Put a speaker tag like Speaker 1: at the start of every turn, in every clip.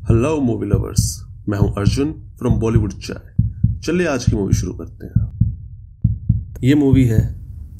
Speaker 1: Hello movie lovers, मैं हूं Arjun from Bollywood चाय। चलिए आज की मूवी शुरू करते हैं। ये मूवी है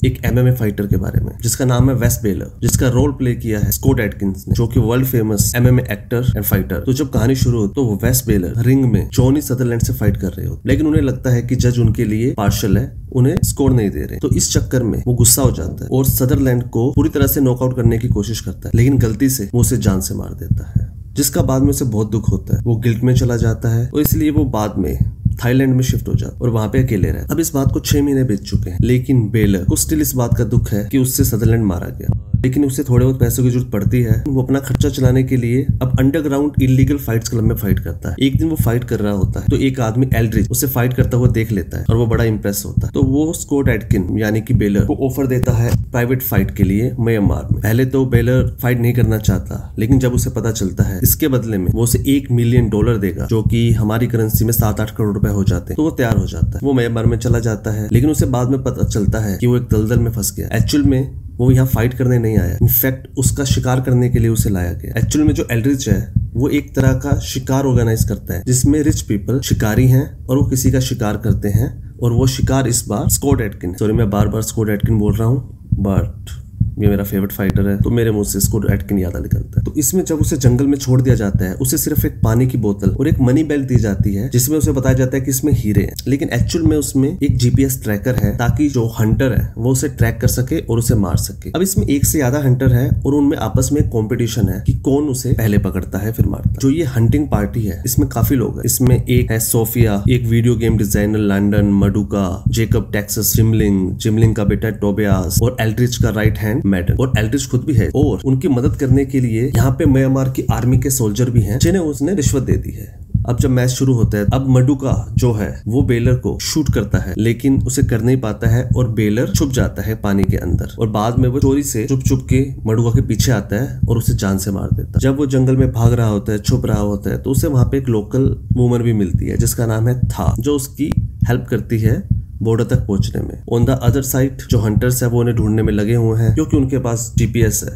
Speaker 1: एक एमएमए फाइटर के बारे में जिसका नाम है वेस बेलर, जिसका रोल प्ले किया है स्कॉट एटकिंस ने, जो कि world famous MMA actor and fighter. तो जब कहानी शुरू होती तो वो वेस बेलर रिंग में जॉनी सदरलैंड से फाइट कर रहे होते, लेकिन उन्हें लगता है कि जज उनके लिए पार्शल है, उन्हें स्कोर नहीं दे रहे। तो इस चक्कर में वो गुस्सा हो जाता है और सदरलैंड को पूरी तरह से नॉकआउट करने की कोशिश करता है, लेकिन गलती से वो उसे जान से मार देता है, जिसका बाद में उसे बहुत दुख होता है। वो गिल्ट में चला जाता है और इसलिए वो बाद में थाईलैंड में शिफ्ट हो जाता है और वहां पे अकेले रहता है। अब इस बात को 6 महीने बीत चुके हैं, लेकिन बेलर को स्टिल इस बात का दुख है कि उससे सदरलैंड मारा गया, लेकिन उसे थोड़े बहुत पैसों की जरूरत पड़ती है। वो अपना खर्चा चलाने के लिए अब अंडरग्राउंड इलीगल फाइट्स क्लब में फाइट करता है। एक दिन वो फाइट कर रहा होता है तो एक आदमी एल्ड्रिच उसे फाइट करता हुआ देख लेता है और वो बड़ा इंप्रेस होता है। तो वो स्कॉट एटकिन यानी कि बेलर को ऑफर देता है प्राइवेट फाइट के लिए म्यांमार में। पहले तो बेलर फाइट नहीं करना चाहता, लेकिन जब उसे पता चलता है इसके बदले में वो उसे $1 मिलियन देगा, जो कि हमारी करेंसी में 7-8 करोड़ रुपए हो जाते हैं, तो वो तैयार हो जाता है। वो म्यांमार में चला जाता है, लेकिन उसे बाद में पता चलता है कि वो एक दलदल में फंस गया। एक्चुअल में वो यहाँ फाइट करने नहीं आया, इनफैक्ट उसका शिकार करने के लिए उसे लाया गया। एक्चुअल में जो एल्ड्रिच है वो एक तरह का शिकार ऑर्गेनाइज करता है, जिसमें रिच पीपल शिकारी हैं और वो किसी का शिकार करते हैं, और वो शिकार इस बार स्कॉट एटकिन, सॉरी मैं बार बार स्कॉट एटकिन बोल रहा हूँ, बट ये मेरा फेवरेट फाइटर है तो मेरे मुंह से स्कॉट एटकिन याद निकलता है। तो इसमें जब उसे जंगल में छोड़ दिया जाता है, उसे सिर्फ एक पानी की बोतल और एक मनी बेल्ट दी जाती है, जिसमें उसे बताया जाता है कि इसमें हीरे हैं, लेकिन एक्चुअल में उसमें एक जीपीएस ट्रैकर है, ताकि जो हंटर है वो उसे ट्रैक कर सके और उसे मार सके। अब इसमें एक से ज्यादा हंटर है और उनमें आपस में एक कॉम्पिटिशन है कि कौन उसे पहले पकड़ता है फिर मारता है। जो ये हंटिंग पार्टी है इसमें काफी लोग हैं। इसमें एक है सोफिया, एक वीडियो गेम डिजाइनर लंडन मडुका, जेकब टेक्सस जिमलिंग का बेटा टोबियास और एल्ड्रिच का राइट हैंड मैडन, और एल्ड्रिच खुद भी है, और उनकी मदद करने के लिए यहाँ पे म्यांमार की आर्मी के सोल्जर भी हैं, जिन्हें उसने रिश्वत दे दी है। अब जब मैच शुरू होता है, अब मडुका जो है वो बेलर को शूट करता है, लेकिन उसे कर नहीं पाता है और बेलर छुप जाता है पानी के अंदर, और बाद में वो चोरी से छुप के मडुका के पीछे आता है और उसे जान से मार देता है। जब वो जंगल में भाग रहा होता है, छुप रहा होता है, तो उसे वहां पे एक लोकल वुमन भी मिलती है जिसका नाम है था, जो उसकी हेल्प करती है बॉर्डर तक पहुंचने में। ऑन द अदर साइड जो हंटर्स है वो उन्हें ढूंढने में लगे हुए हैं, क्योंकि उनके पास जीपीएस है,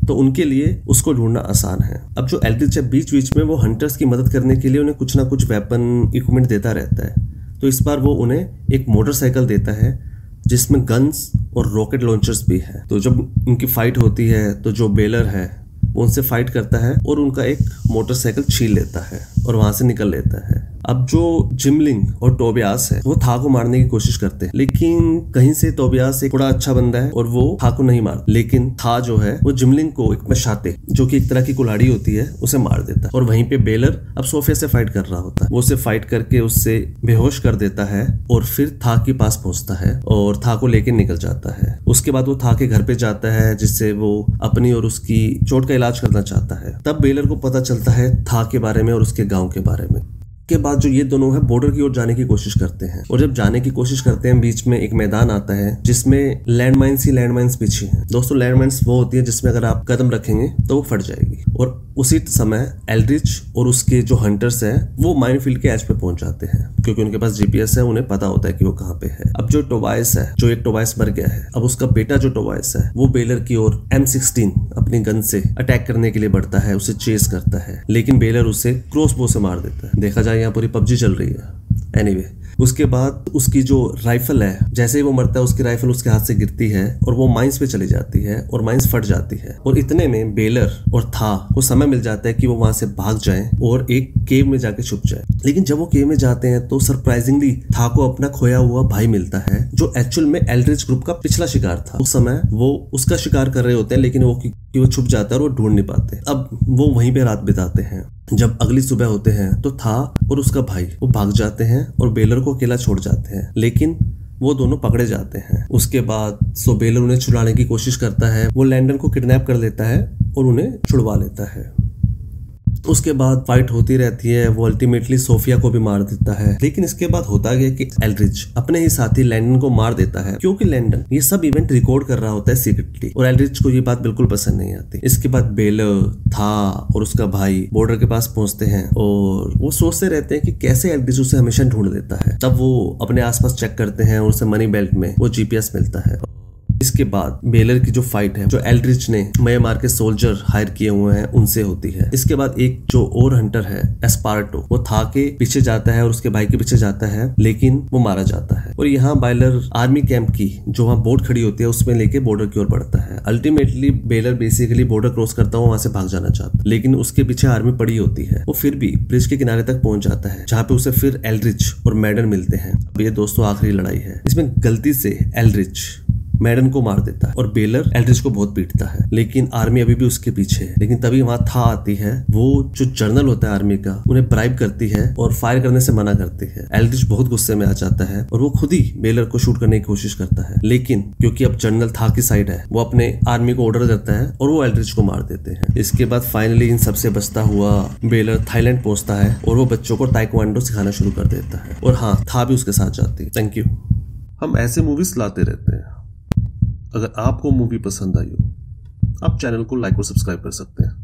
Speaker 1: तो उनके लिए उसको ढूंढना आसान है। अब जो एल्ड्रिच है बीच बीच में वो हंटर्स की मदद करने के लिए उन्हें कुछ ना कुछ वेपन इक्विपमेंट देता रहता है। तो इस बार वो उन्हें एक मोटरसाइकिल देता है जिसमें गन्स और रॉकेट लॉन्चर्स भी है। तो जब उनकी फाइट होती है तो जो बेलर है वो उनसे फाइट करता है और उनका एक मोटरसाइकिल छीन लेता है और वहां से निकल लेता है। अब जो जिमलिंग और टोबियास है वो था को मारने की कोशिश करते हैं, लेकिन कहीं से टोबियास एक बड़ा अच्छा बंदा है और वो था को नहीं मारता, लेकिन था जो है वो जिमलिंग को एक मशाते, जो कि एक तरह की कुल्हाड़ी होती है, उसे मार देता है। और वहीं पे बेलर अब सोफिया से फाइट कर रहा होता है, वो उसे फाइट करके उससे बेहोश कर देता है और फिर था के पास पहुंचता है और था को लेके निकल जाता है। उसके बाद वो था के घर पे जाता है, जिससे वो अपनी और उसकी चोट का इलाज करना चाहता है। तब बेलर को पता चलता है था के बारे में और उसके गांव के बारे में। के बाद जो ये दोनों है बॉर्डर की ओर जाने की कोशिश करते हैं, और जब जाने की कोशिश करते हैं बीच में एक मैदान आता है जिसमें लैंडमाइंस बिछी हैं। दोस्तों लैंडमाइंस वो होती है जिसमें अगर आप कदम रखेंगे तो वो फट जाएगी, और उसी समय एल्ड्रिच और उसके जो हंटर्स हैं वो माइनफील्ड के एज पे पहुंच जाते हैं, क्योंकि उनके पास जीपीएस है, उन्हें पता होता है कि वो कहाँ पे है। अब जो टोबाइस है, जो एक टोबाइस मर गया है, अब उसका बेटा जो टोबाइस है वो बेलर की ओर M16 अपनी गन से अटैक करने के लिए बढ़ता है, उसे चेस करता है, लेकिन बेलर उसे क्रॉसबो से मार देता है। देखा जाए यहाँ पूरी पबजी चल रही है। एनीवे, उसके बाद उसकी जो राइफल है, जैसे ही वो मरता है उसकी राइफल उसके हाथ से गिरती है और वो माइंस पे चली जाती है और माइंस फट जाती है, और इतने में बेलर और था को समय मिल जाता है कि वो वहां से भाग जाएं और एक केव में जाके छुप जाए। लेकिन जब वो केव में जाते हैं तो सरप्राइजिंगली था को अपना खोया हुआ भाई मिलता है, जो एक्चुअल में एल्ड्रिच ग्रुप का पिछला शिकार था। उस समय वो उसका शिकार कर रहे होते हैं, लेकिन वो छुप जाता है और वो ढूंढ नहीं पाते। अब वो वहीं पे रात बिताते हैं। जब अगली सुबह होते हैं तो था और उसका भाई वो भाग जाते हैं और बेलर को अकेला छोड़ जाते हैं, लेकिन वो दोनों पकड़े जाते हैं। उसके बाद बेलर उन्हें छुड़ाने की कोशिश करता है, वो लैंडन को किडनैप कर लेता है और उन्हें छुड़वा लेता है। उसके बाद फाइट होती रहती है, वो अल्टीमेटली सोफिया को भी मार देता है। लेकिन इसके बाद होता है कि एल्ड्रिच अपने ही साथी लैंडन को मार देता है, क्योंकि लैंडन ये सब इवेंट रिकॉर्ड कर रहा होता है सीक्रेटली, और एल्ड्रिच को ये बात बिल्कुल पसंद नहीं आती। इसके बाद बेलर, था और उसका भाई बॉर्डर के पास पहुंचते हैं और वो सोचते रहते हैं कि कैसे एल्ड्रिच उसे हमेशा ढूंढ लेता है। तब वो अपने आसपास चेक करते हैं और उसे मनी बेल्ट में वो जीपीएस मिलता है। इसके बाद बेलर की जो फाइट है जो एल्ड्रिच ने म्यांमार के सोल्जर हायर किए हुए हैं उनसे होती है। इसके बाद एक जो और हंटर है एस्पार्टो, वो था के पीछे जाता है और उसके भाई के पीछे जाता है, लेकिन वो मारा जाता है। और यहाँ बायलर आर्मी कैंप की जो वहाँ बोट खड़ी होती है उसमें लेके बॉर्डर की ओर बढ़ता है। Ultimately baler basically border cross करता हुआ वहां से भाग जाना चाहता है, लेकिन उसके पीछे आर्मी पड़ी होती है। वो फिर भी ब्रिज के किनारे तक पहुंच जाता है, जहाँ पे उसे फिर एल्ड्रिच और मैडन मिलते हैं। अब ये दोस्तों आखिरी लड़ाई है। इसमें गलती से एल्ड्रिच मैडन को मार देता है और बेलर एल्ड्रिच को बहुत पीटता है, लेकिन आर्मी अभी भी उसके पीछे है। लेकिन तभी वहां था आती है, वो जो जनरल होता है आर्मी का, उन्हें ब्राइब करती है और फायर करने से मना करती है। एल्ड्रिच बहुत गुस्से में आ जाता है और वो खुद ही बेलर को शूट करने की कोशिश करता है, लेकिन क्योंकि अब जनरल था की साइड है, वो अपने आर्मी को ऑर्डर देता है और वो एल्ड्रिच को मार देते हैं। इसके बाद फाइनली इन सबसे बचता हुआ बेलर थाईलैंड पहुंचता है और वो बच्चों को ताइक्वांडो सिखाना शुरू कर देता है। और हाँ, था भी उसके साथ जाती है। Thank you. हम ऐसे मूवीज लाते रहते हैं। अगर आपको मूवी पसंद आई हो, आप चैनल को लाइक और सब्सक्राइब कर सकते हैं।